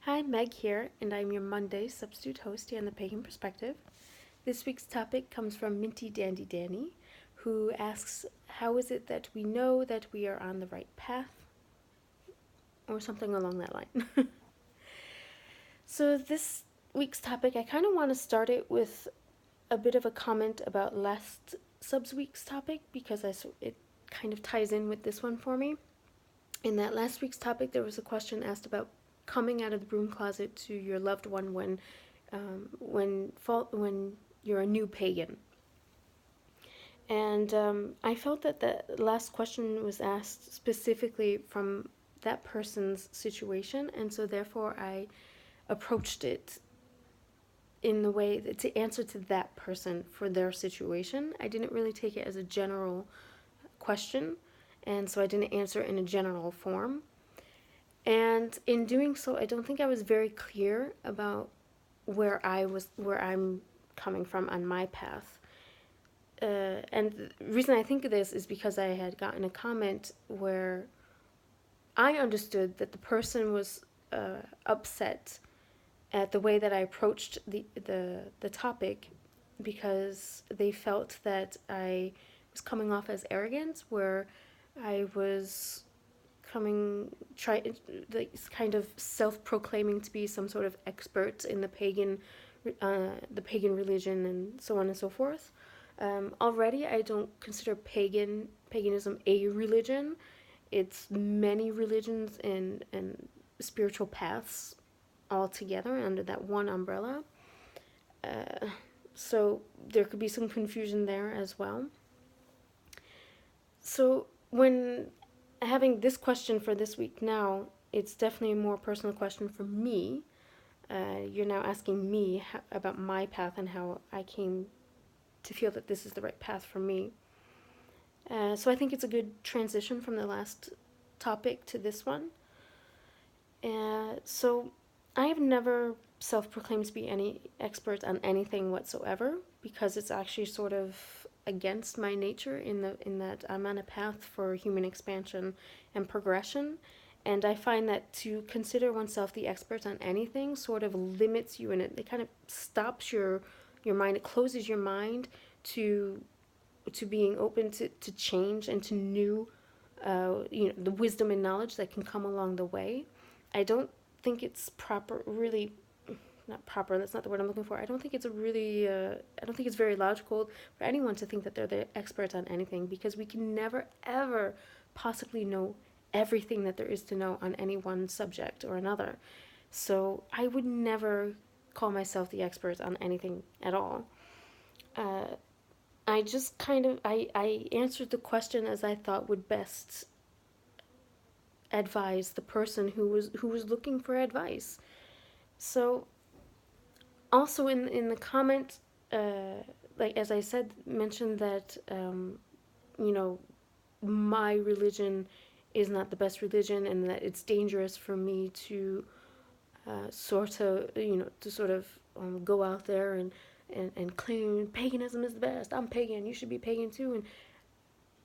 Hi, Meg here, and I'm your Monday substitute host here on the Pagan Perspective. This week's topic comes from MintyDandyDannie, who asks, how is it that we know that we are on the right path? Or something along that line. So this week's topic, I kind of want to start it with a bit of a comment about last week's topic because it kind of ties in with this one for me. In that last week's topic, there was a question asked about coming out of the broom closet to your loved one when you're a new pagan. And I felt that the last question was asked specifically from that person's situation, and so therefore I approached it in the way that to answer to that person for their situation. I didn't really take it as a general question, and so I didn't answer in a general form. And in doing so, I don't think I was very clear about where I'm coming from on my path. And the reason I think of this is because I had gotten a comment where I understood that the person was upset at the way that I approached the topic because they felt that I was coming off as arrogant, where I was kind of self-proclaiming to be some sort of expert in the pagan religion and so on and so forth. Already, I don't consider paganism a religion. It's many religions and spiritual paths all together under that one umbrella. So there could be some confusion there as well. So when having this question for this week now, it's definitely a more personal question for me. You're now asking me about my path and how I came to feel that this is the right path for me. So I think it's a good transition from the last topic to this one. So I have never self-proclaimed to be any expert on anything whatsoever because it's actually sort of against my nature in that I'm on a path for human expansion and progression. And I find that to consider oneself the expert on anything sort of limits you, and it kind of stops your mind. It closes your mind to being open to change and to new, the wisdom and knowledge that can come along the way. I don't think it's proper, really, not proper, that's not the word I'm looking for. I don't think it's I don't think it's very logical for anyone to think that they're the expert on anything because we can never, ever possibly know everything that there is to know on any one subject or another. So I would never call myself the expert on anything at all. I just I answered the question as I thought would best advise the person who was looking for advice. So also in the comment, like as I said, mentioned that you know my religion is not the best religion and that it's dangerous for me to sort of go out there and claim paganism is the best. I'm pagan. You should be pagan too. And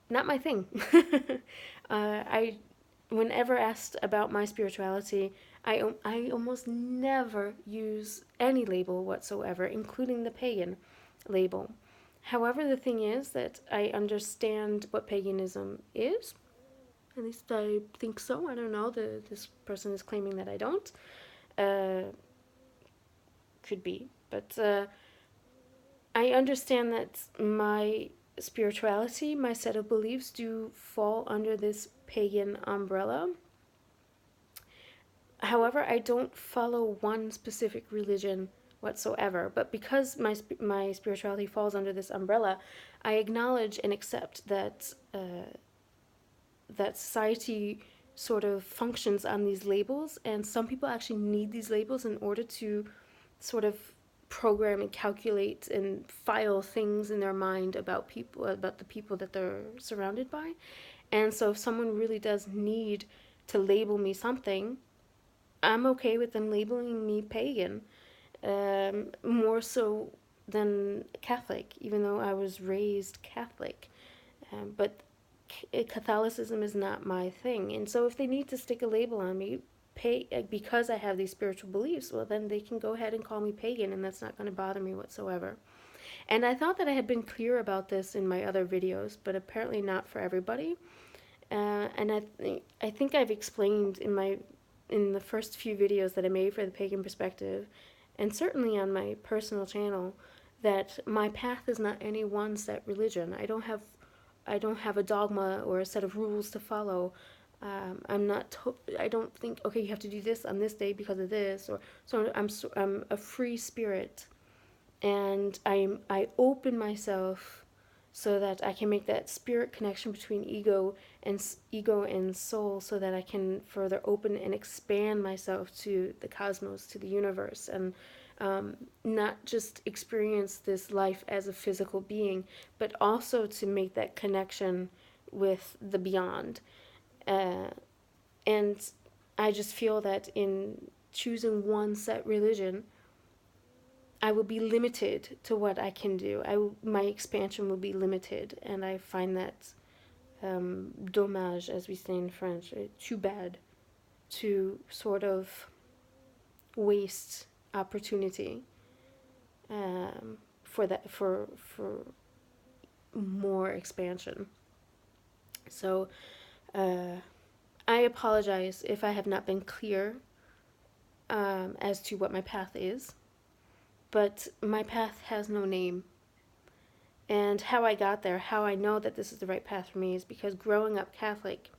not my thing. I, whenever asked about my spirituality, I almost never use any label whatsoever, including the pagan label. However, the thing is that I understand what paganism is. At least I think so. I don't know. This person is claiming that I don't. Could be. But I understand that my spirituality, my set of beliefs do fall under this pagan umbrella. However, I don't follow one specific religion whatsoever, but because my spirituality falls under this umbrella, I acknowledge and accept that that society sort of functions on these labels, and some people actually need these labels in order to sort of program and calculate and file things in their mind about the people that they're surrounded by. And so if someone really does need to label me something, I'm okay with them labeling me pagan, more so than Catholic, even though I was raised Catholic. But Catholicism is not my thing. And so if they need to stick a label on me, because I have these spiritual beliefs, well, then they can go ahead and call me pagan, and that's not going to bother me whatsoever. And I thought that I had been clear about this in my other videos, but apparently not for everybody. And I think I've explained in the first few videos that I made for the Pagan Perspective, and certainly on my personal channel, that my path is not any one set religion. I don't have a dogma or a set of rules to follow. I don't think, okay, you have to do this on this day because of this, or I'm a free spirit, and I open myself so that I can make that spirit connection between ego and soul, so that I can further open and expand myself to the cosmos, to the universe, and not just experience this life as a physical being, but also to make that connection with the beyond. And I just feel that in choosing one set religion, I will be limited to what I can do. My expansion will be limited, and I find that dommage, as we say in French, too bad, to sort of waste opportunity for more expansion. So I apologize if I have not been clear as to what my path is, but my path has no name. And how I got there, how I know that this is the right path for me, is because growing up Catholic,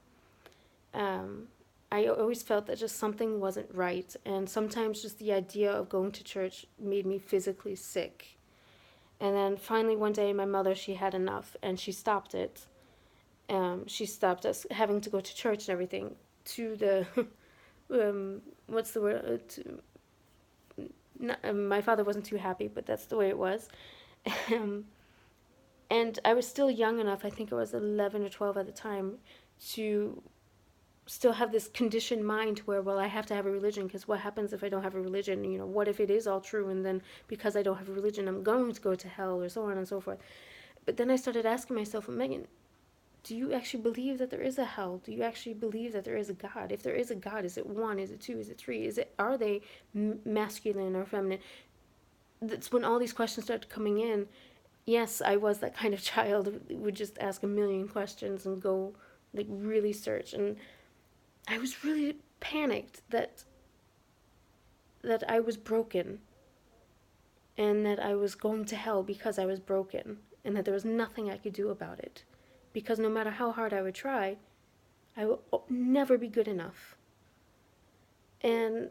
I always felt that just something wasn't right. And sometimes just the idea of going to church made me physically sick. And then finally one day my mother, she had enough, and she stopped it. She stopped us having to go to church and everything, to the, what's the word? My father wasn't too happy, but that's the way it was. And I was still young enough, I think I was 11 or 12 at the time, to still have this conditioned mind where, well, I have to have a religion, because what happens if I don't have a religion? You know, what if it is all true, and then because I don't have a religion, I'm going to go to hell, or so on and so forth. But then I started asking myself, Megan, do you actually believe that there is a hell? Do you actually believe that there is a God? If there is a God, is it one? Is it two? Is it three? Are they masculine or feminine? That's when all these questions started coming in. Yes, I was that kind of child who would just ask a million questions and go, like, really search. And I was really panicked that I was broken, and that I was going to hell because I was broken, and that there was nothing I could do about it. Because no matter how hard I would try, I would never be good enough. And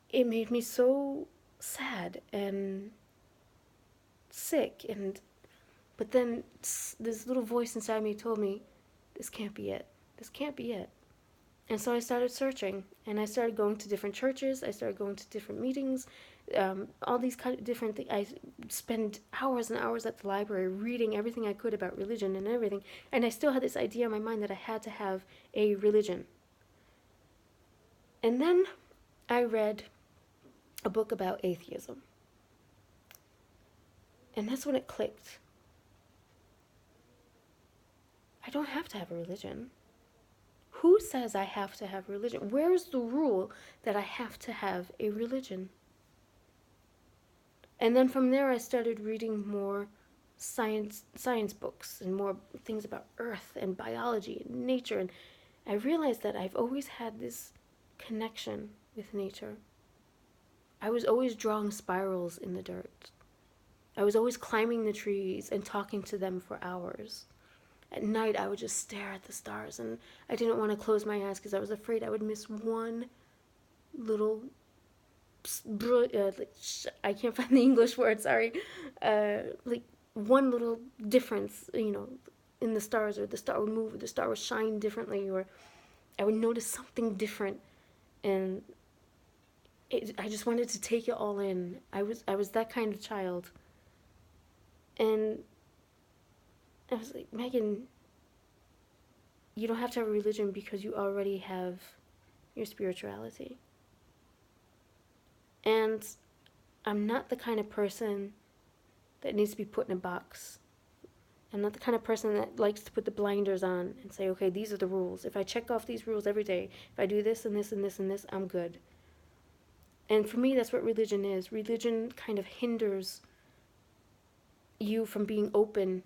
it made me so sad and sick. But then this little voice inside me told me, this can't be it. This can't be it. And so I started searching, and I started going to different churches. I started going to different meetings, all these kind of different things. I spent hours and hours at the library reading everything I could about religion and everything. And I still had this idea in my mind that I had to have a religion. And then I read a book about atheism. And that's when it clicked. I don't have to have a religion. Who says I have to have a religion? Where is the rule that I have to have a religion? And then from there I started reading more science books and more things about earth and biology and nature. And I realized that I've always had this connection with nature. I was always drawing spirals in the dirt. I was always climbing the trees and talking to them for hours. At night, I would just stare at the stars, and I didn't want to close my eyes because I was afraid I would miss one little, I can't find the English word, sorry, like one little difference, in the stars, or the star would move, or the star would shine differently, or I would notice something different, and I just wanted to take it all in. I was that kind of child. And I was like, Megan, you don't have to have a religion because you already have your spirituality. And I'm not the kind of person that needs to be put in a box. I'm not the kind of person that likes to put the blinders on and say, okay, these are the rules. If I check off these rules every day, if I do this and this and this and this, I'm good. And for me, that's what religion is. Religion kind of hinders you from being open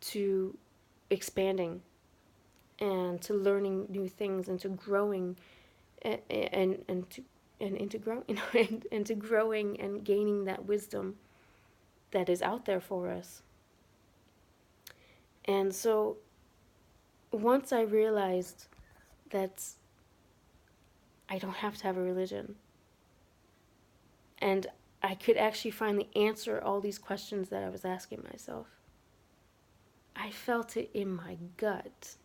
to expanding and to learning new things and to growing and to and into growing and to growing and gaining that wisdom that is out there for us. And so once I realized that I don't have to have a religion, and I could actually finally answer all these questions that I was asking myself, I felt it in my gut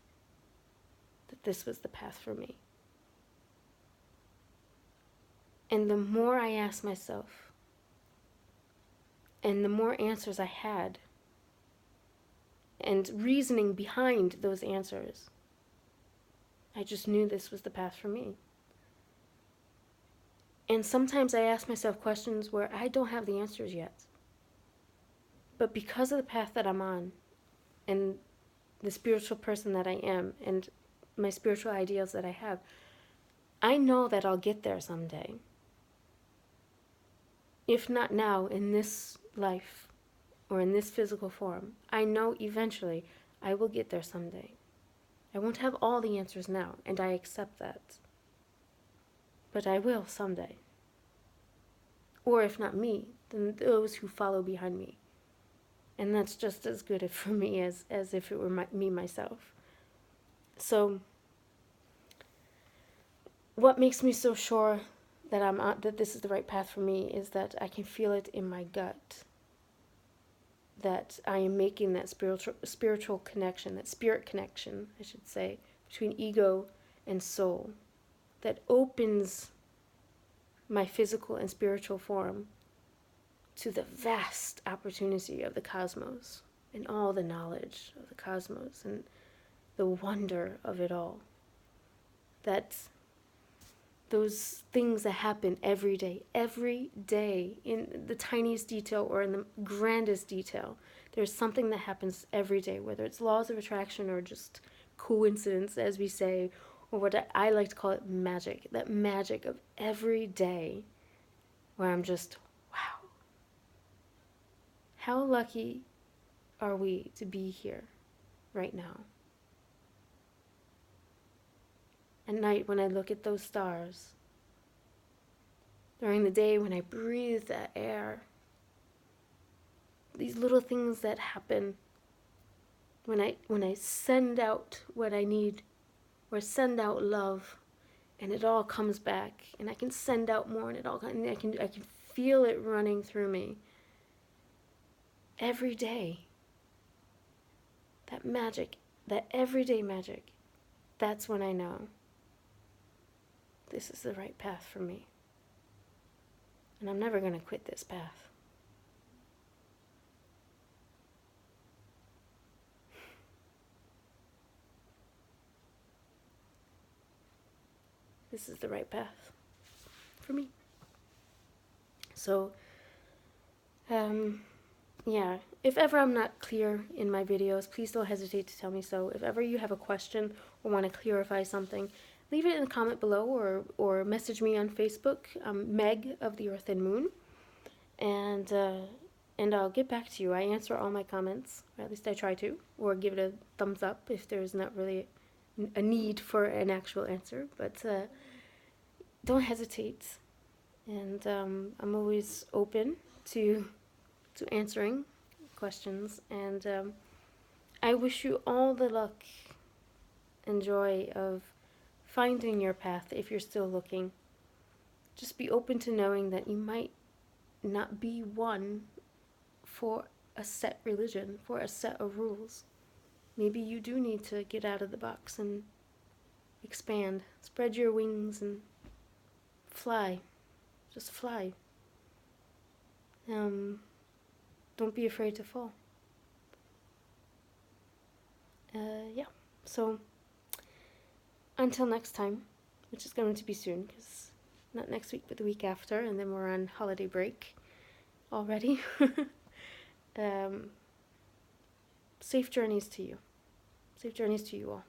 that this was the path for me. And the more I asked myself, and the more answers I had, and reasoning behind those answers, I just knew this was the path for me. And sometimes I ask myself questions where I don't have the answers yet. But because of the path that I'm on, and the spiritual person that I am, and my spiritual ideals that I have, I know that I'll get there someday. If not now, in this life, or in this physical form, I know eventually I will get there someday. I won't have all the answers now, and I accept that. But I will someday. Or if not me, then those who follow behind me. And that's just as good for me as if it were me myself. So, what makes me so sure that that this is the right path for me is that I can feel it in my gut. That I am making that spiritual connection, that spirit connection, I should say, between ego and soul, that opens my physical and spiritual form to the vast opportunity of the cosmos and all the knowledge of the cosmos and the wonder of it all. That those things that happen every day in the tiniest detail or in the grandest detail, there's something that happens every day, whether it's laws of attraction or just coincidence, as we say, or what I like to call it magic, that magic of every day where I'm just, wow, how lucky are we to be here right now? At night when I look at those stars, during the day when I breathe that air, these little things that happen when I send out what I need, or send out love, and it all comes back, and I can send out more, and I can feel it running through me every day. That magic, that everyday magic, that's when I know this is the right path for me. And I'm never going to quit this path. This is the right path for me. So, yeah, if ever I'm not clear in my videos, please don't hesitate to tell me so. If ever you have a question or want to clarify something, leave it in the comment below or message me on Facebook, Meg of the Earth and Moon, and I'll get back to you. I answer all my comments, or at least I try to, or give it a thumbs up if there's not really a need for an actual answer, but don't hesitate, and I'm always open to answering questions, and I wish you all the luck and joy of finding your path if you're still looking. Just be open to knowing that you might not be one for a set religion, for a set of rules. Maybe you do need to get out of the box and expand, spread your wings and fly. Just fly. Don't be afraid to fall. Yeah, so until next time, which is going to be soon, because not next week, but the week after, and then we're on holiday break already. safe journeys to you. Safe journeys to you all.